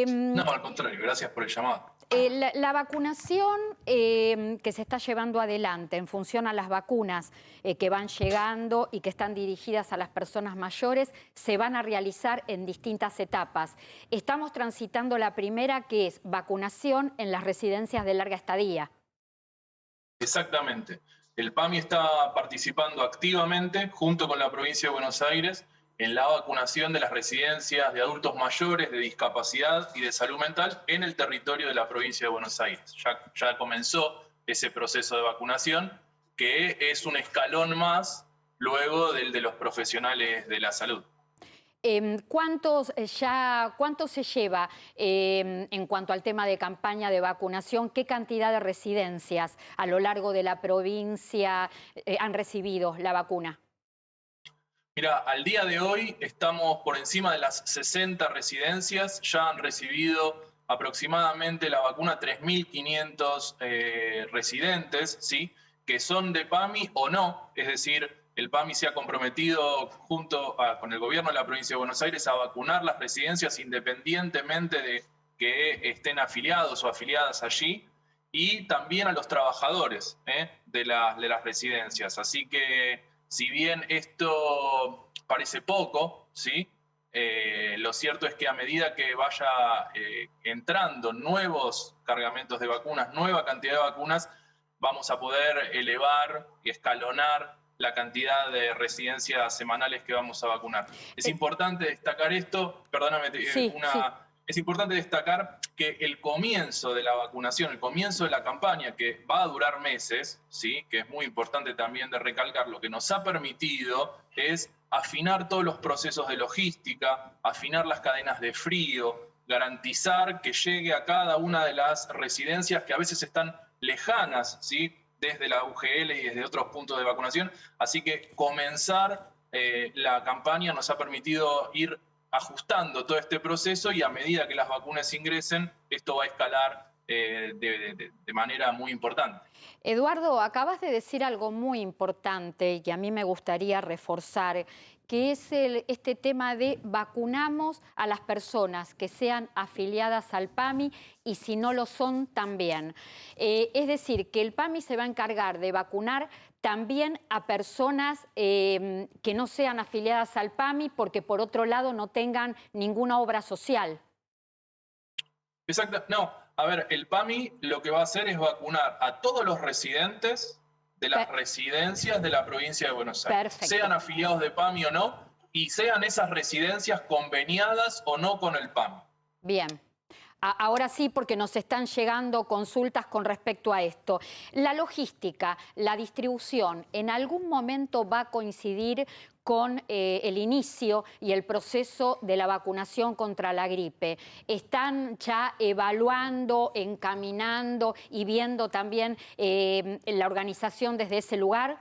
No, al contrario, gracias por el llamado. La vacunación que se está llevando adelante en función a las vacunas que van llegando y que están dirigidas a las personas mayores se van a realizar en distintas etapas. Estamos transitando la primera, que es vacunación en las residencias de larga estadía. Exactamente. El PAMI está participando activamente junto con la provincia de Buenos Aires en la vacunación de las residencias de adultos mayores, de discapacidad y de salud mental en el territorio de la provincia de Buenos Aires. Ya comenzó ese proceso de vacunación, que es un escalón más luego del de los profesionales de la salud. ¿Cuánto se lleva en cuanto al tema de campaña de vacunación? ¿Qué cantidad de residencias a lo largo de la provincia han recibido la vacuna? Mira, al día de hoy estamos por encima de las 60 residencias, ya han recibido aproximadamente la vacuna 3.500 residentes, ¿sí? Que son de PAMI o no, es decir, el PAMI se ha comprometido con el gobierno de la provincia de Buenos Aires a vacunar las residencias independientemente de que estén afiliados o afiliadas allí, y también a los trabajadores de las residencias. Así que si bien esto parece poco, ¿sí? Lo cierto es que a medida que vaya entrando nuevos cargamentos de vacunas, nueva cantidad de vacunas, vamos a poder elevar y escalonar la cantidad de residencias semanales que vamos a vacunar. Es importante destacar esto, perdóname, es importante destacar que el comienzo de la vacunación, el comienzo de la campaña, que va a durar meses, ¿sí? Que es muy importante también de recalcar, lo que nos ha permitido es afinar todos los procesos de logística, afinar las cadenas de frío, garantizar que llegue a cada una de las residencias que a veces están lejanas, ¿sí? Desde la UGL y desde otros puntos de vacunación. Así que comenzar la campaña nos ha permitido ir ajustando todo este proceso, y a medida que las vacunas ingresen, esto va a escalar de manera muy importante. Eduardo, acabas de decir algo muy importante y que a mí me gustaría reforzar, que es este tema de vacunamos a las personas que sean afiliadas al PAMI y si no lo son también. Es decir, que el PAMI se va a encargar de vacunar también a personas que no sean afiliadas al PAMI porque por otro lado no tengan ninguna obra social. Exacto, no, a ver, el PAMI lo que va a hacer es vacunar a todos los residentes de las residencias de la provincia de Buenos Aires, sean afiliados de PAMI o no, y sean esas residencias conveniadas o no con el PAMI. Bien. Ahora sí, porque nos están llegando consultas con respecto a esto. La logística, la distribución, ¿en algún momento va a coincidir con el inicio y el proceso de la vacunación contra la gripe? ¿Están ya evaluando, encaminando y viendo también la organización desde ese lugar?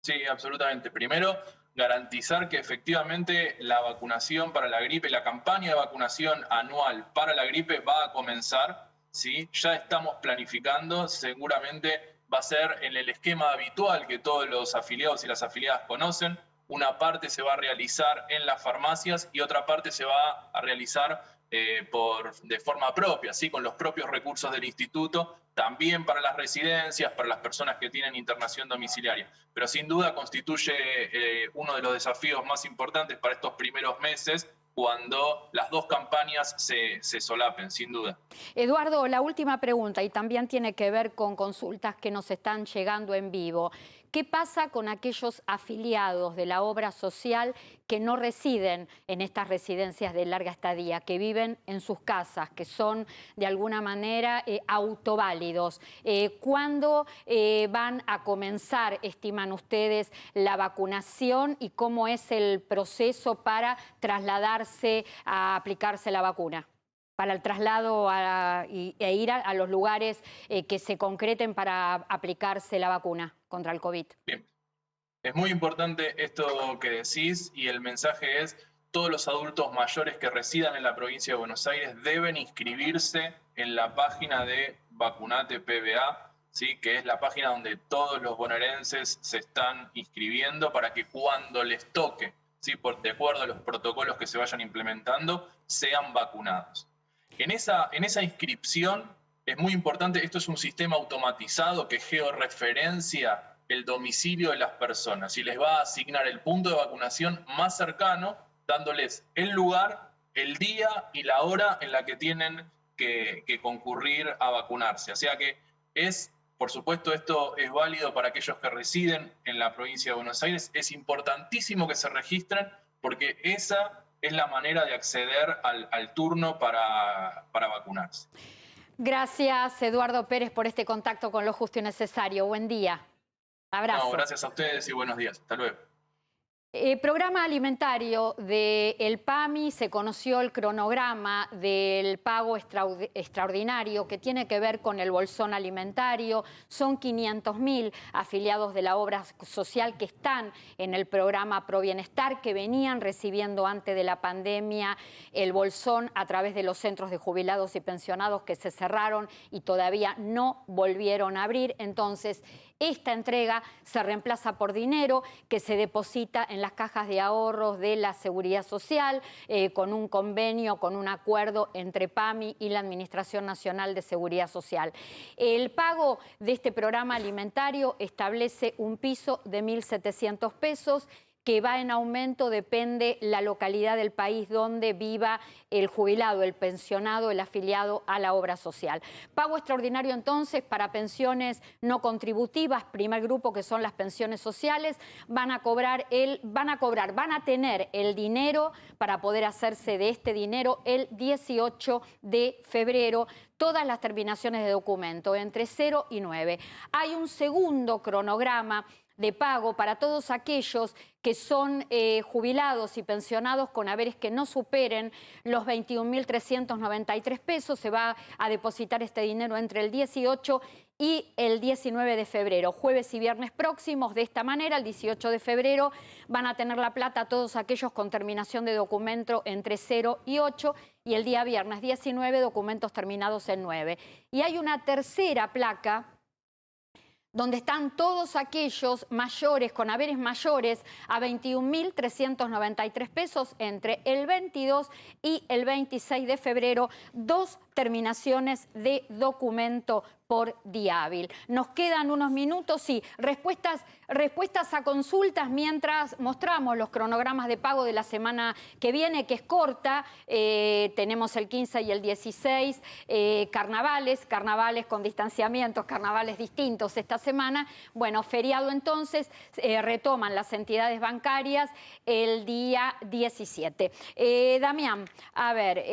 Sí, absolutamente. Primero, garantizar que efectivamente la vacunación para la gripe, la campaña de vacunación anual para la gripe va a comenzar, ¿sí? Ya estamos planificando, seguramente va a ser en el esquema habitual que todos los afiliados y las afiliadas conocen. Una parte se va a realizar en las farmacias y otra parte se va a realizar de forma propia, ¿sí? Con los propios recursos del instituto, también para las residencias, para las personas que tienen internación domiciliaria. Pero sin duda constituye uno de los desafíos más importantes para estos primeros meses, cuando las dos campañas se solapen, sin duda. Eduardo, la última pregunta, y también tiene que ver con consultas que nos están llegando en vivo. ¿Qué pasa con aquellos afiliados de la obra social que no residen en estas residencias de larga estadía, que viven en sus casas, que son de alguna manera autoválidos? ¿Cuándo van a comenzar, estiman ustedes, la vacunación y cómo es el proceso para trasladarse a aplicarse la vacuna? para el traslado e ir a los lugares que se concreten para aplicarse la vacuna contra el COVID. Bien. Es muy importante esto que decís y el mensaje es: todos los adultos mayores que residan en la provincia de Buenos Aires deben inscribirse en la página de Vacunate PBA, ¿sí? Que es la página donde todos los bonaerenses se están inscribiendo para que cuando les toque, ¿sí? De acuerdo a los protocolos que se vayan implementando, sean vacunados. En esa inscripción es muy importante, esto es un sistema automatizado que georreferencia el domicilio de las personas y les va a asignar el punto de vacunación más cercano, dándoles el lugar, el día y la hora en la que tienen que concurrir a vacunarse. O sea que por supuesto, esto es válido para aquellos que residen en la provincia de Buenos Aires. Es importantísimo que se registren porque esa es la manera de acceder al turno para vacunarse. Gracias, Eduardo Pérez, por este contacto con Lo Justo y Necesario. Buen día. Abrazo. No, gracias a ustedes y buenos días. Hasta luego. Programa alimentario del PAMI, se conoció el cronograma del pago extraordinario que tiene que ver con el bolsón alimentario. Son 500.000 afiliados de la obra social que están en el programa Pro Bienestar, que venían recibiendo antes de la pandemia el bolsón a través de los centros de jubilados y pensionados que se cerraron y todavía no volvieron a abrir. Entonces, esta entrega se reemplaza por dinero que se deposita en las cajas de ahorros de la Seguridad Social con un convenio, con un acuerdo entre PAMI y la Administración Nacional de Seguridad Social. El pago de este programa alimentario establece un piso de 1.700 pesos que va en aumento, depende la localidad del país donde viva el jubilado, el pensionado, el afiliado a la obra social. Pago extraordinario entonces para pensiones no contributivas, primer grupo que son las pensiones sociales, van a tener el dinero para poder hacerse de este dinero el 18 de febrero. Todas las terminaciones de documento entre 0 y 9. Hay un segundo cronograma de pago para todos aquellos que son jubilados y pensionados con haberes que no superen los 21.393 pesos. Se va a depositar este dinero entre el 18 y el 19 de febrero, jueves y viernes próximos. De esta manera, el 18 de febrero van a tener la plata todos aquellos con terminación de documento entre 0 y 8 y el día viernes 19 documentos terminados en 9. Y hay una tercera placa donde están todos aquellos mayores, con haberes mayores, a 21.393 pesos entre el 22 y el 26 de febrero, 2 terminaciones de documento por día hábil. Nos quedan unos minutos, sí, respuestas a consultas mientras mostramos los cronogramas de pago de la semana que viene, que es corta. Tenemos el 15 y el 16, carnavales con distanciamientos, carnavales distintos esta semana. Bueno, feriado entonces, retoman las entidades bancarias el día 17. Damián, a ver,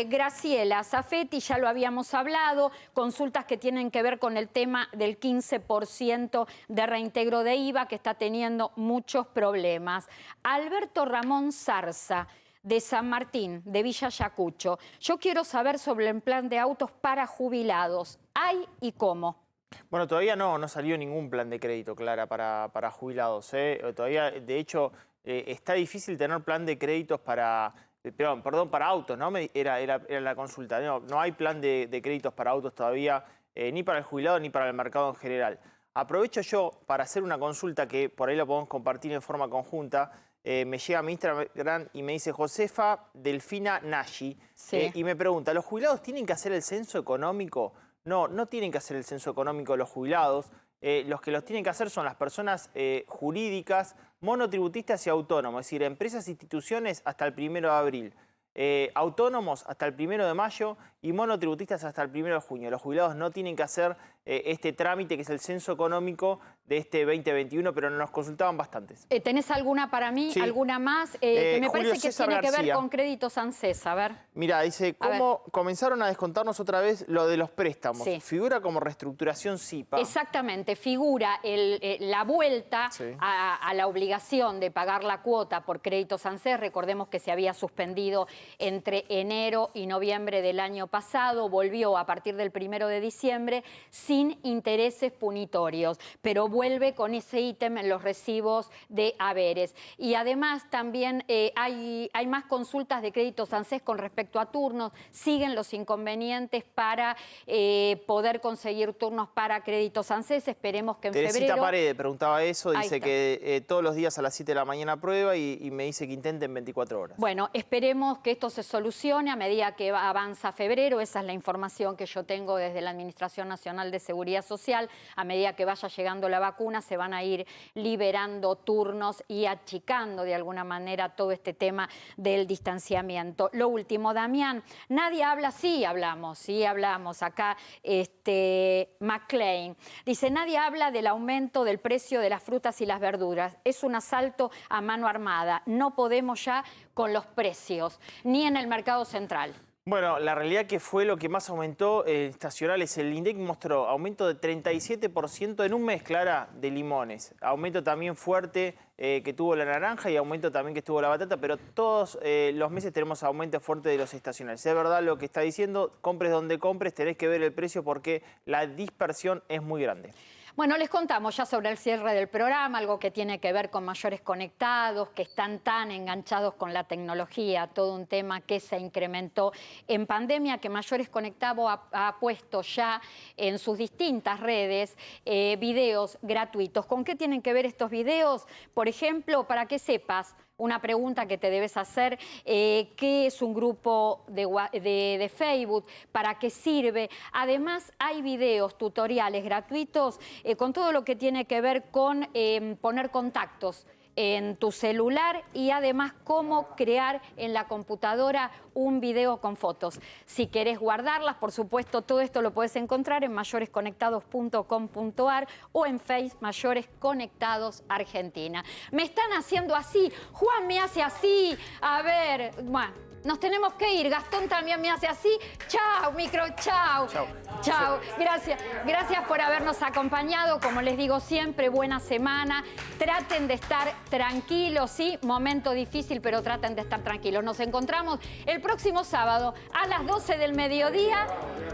Graciela Zafetti, ya lo habíamos hablado, consultas que tienen que ver con el tema del 15% de reintegro de IVA que está teniendo muchos problemas. Alberto Ramón Zarza, de San Martín, de Villa Yacucho. Yo quiero saber sobre el plan de autos para jubilados. ¿Hay y cómo? Bueno, todavía no salió ningún plan de crédito, Clara, para jubilados. Todavía, de hecho, está difícil tener plan de créditos para autos, ¿no? Era la consulta. No hay plan de créditos para autos todavía, ni para el jubilado ni para el mercado en general. Aprovecho yo para hacer una consulta que por ahí la podemos compartir en forma conjunta. Me llega a mi Instagram y me dice Josefa Delfina Nashi, sí. Y me pregunta, ¿los jubilados tienen que hacer el censo económico? No tienen que hacer el censo económico los jubilados. Los que los tienen que hacer son las personas jurídicas, monotributistas y autónomos, es decir, empresas e instituciones hasta el 1 de abril. Autónomos hasta el 1 de mayo y monotributistas hasta el 1 de junio. Los jubilados no tienen que hacer este trámite, que es el censo económico de este 2021, pero nos consultaban bastantes. ¿Tenés alguna para mí? Sí. ¿Alguna más? Que me Julio parece que César tiene que ver García. con Créditos ANSES. A ver. Mira, dice, ¿cómo comenzaron a descontarnos otra vez lo de los préstamos? Sí. ¿Figura como reestructuración SIPA? Exactamente, figura la vuelta Sí. a la obligación de pagar la cuota por Créditos ANSES. Recordemos que se había suspendido entre enero y noviembre del año pasado, volvió a partir del 1 de diciembre sin intereses punitorios, pero vuelve con ese ítem en los recibos de haberes. Y además también hay más consultas de Créditos ANSES con respecto a turnos, siguen los inconvenientes para poder conseguir turnos para Créditos ANSES. Esperemos que en Teresita febrero... Paredes preguntaba eso, Ahí dice está. que todos los días a las 7 de la mañana prueba y me dice que intenten 24 horas. Bueno, esperemos que esto se solucione a medida que avanza febrero. Esa es la información que yo tengo desde la Administración Nacional de Seguridad Social. A medida que vaya llegando la vacuna, se van a ir liberando turnos y achicando de alguna manera todo este tema del distanciamiento. Lo último, Damián, nadie habla, sí hablamos. Acá McLean dice, nadie habla del aumento del precio de las frutas y las verduras. Es un asalto a mano armada. No podemos ya con los precios, ni en el mercado central. Bueno, la realidad que fue lo que más aumentó estacionales. El INDEC mostró aumento de 37% en un mes, Clara, de limones. Aumento también fuerte que tuvo la naranja y aumento también que tuvo la batata, pero todos los meses tenemos aumento fuerte de los estacionales. Es verdad lo que está diciendo, compres donde compres, tenés que ver el precio porque la dispersión es muy grande. Bueno, les contamos ya sobre el cierre del programa, algo que tiene que ver con mayores conectados, que están tan enganchados con la tecnología, todo un tema que se incrementó en pandemia, que Mayores Conectados ha puesto ya en sus distintas redes videos gratuitos. ¿Con qué tienen que ver estos videos? Por ejemplo, para que sepas, una pregunta que te debes hacer, ¿qué es un grupo de Facebook? ¿Para qué sirve? Además, hay videos, tutoriales gratuitos con todo lo que tiene que ver con poner contactos en tu celular y además cómo crear en la computadora un video con fotos. Si querés guardarlas, por supuesto, todo esto lo puedes encontrar en mayoresconectados.com.ar o en Face Mayores Conectados Argentina. Me están haciendo así, Juan me hace así, a ver, bueno, nos tenemos que ir, Gastón también me hace así. Chao, micro, chao. Chao. Gracias por habernos acompañado. Como les digo siempre, buena semana. Traten de estar tranquilos, sí, momento difícil, pero traten de estar tranquilos. Nos encontramos el próximo sábado a las 12 del mediodía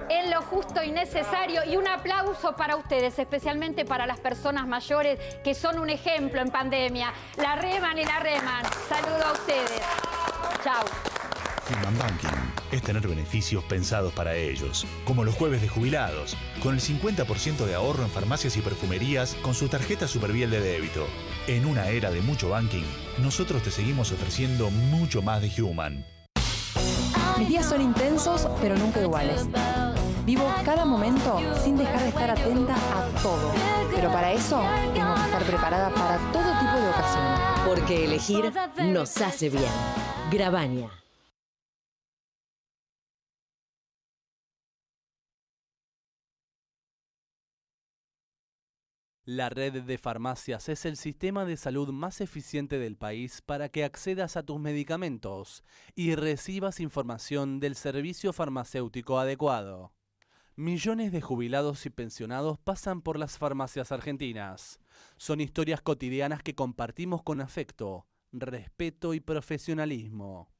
en Lo Justo y Necesario. Y un aplauso para ustedes, especialmente para las personas mayores que son un ejemplo en pandemia. La reman y la reman. Saludo a ustedes. Chao. Human Banking es tener beneficios pensados para ellos, como los jueves de jubilados, con el 50% de ahorro en farmacias y perfumerías con su tarjeta Superviel de débito. En una era de mucho banking, nosotros te seguimos ofreciendo mucho más de Human. Mis días son intensos, pero nunca iguales. Vivo cada momento sin dejar de estar atenta a todo. Pero para eso, tengo que estar preparada para todo tipo de ocasiones. Porque elegir nos hace bien. Gravaña. La red de farmacias es el sistema de salud más eficiente del país para que accedas a tus medicamentos y recibas información del servicio farmacéutico adecuado. Millones de jubilados y pensionados pasan por las farmacias argentinas. Son historias cotidianas que compartimos con afecto, respeto y profesionalismo.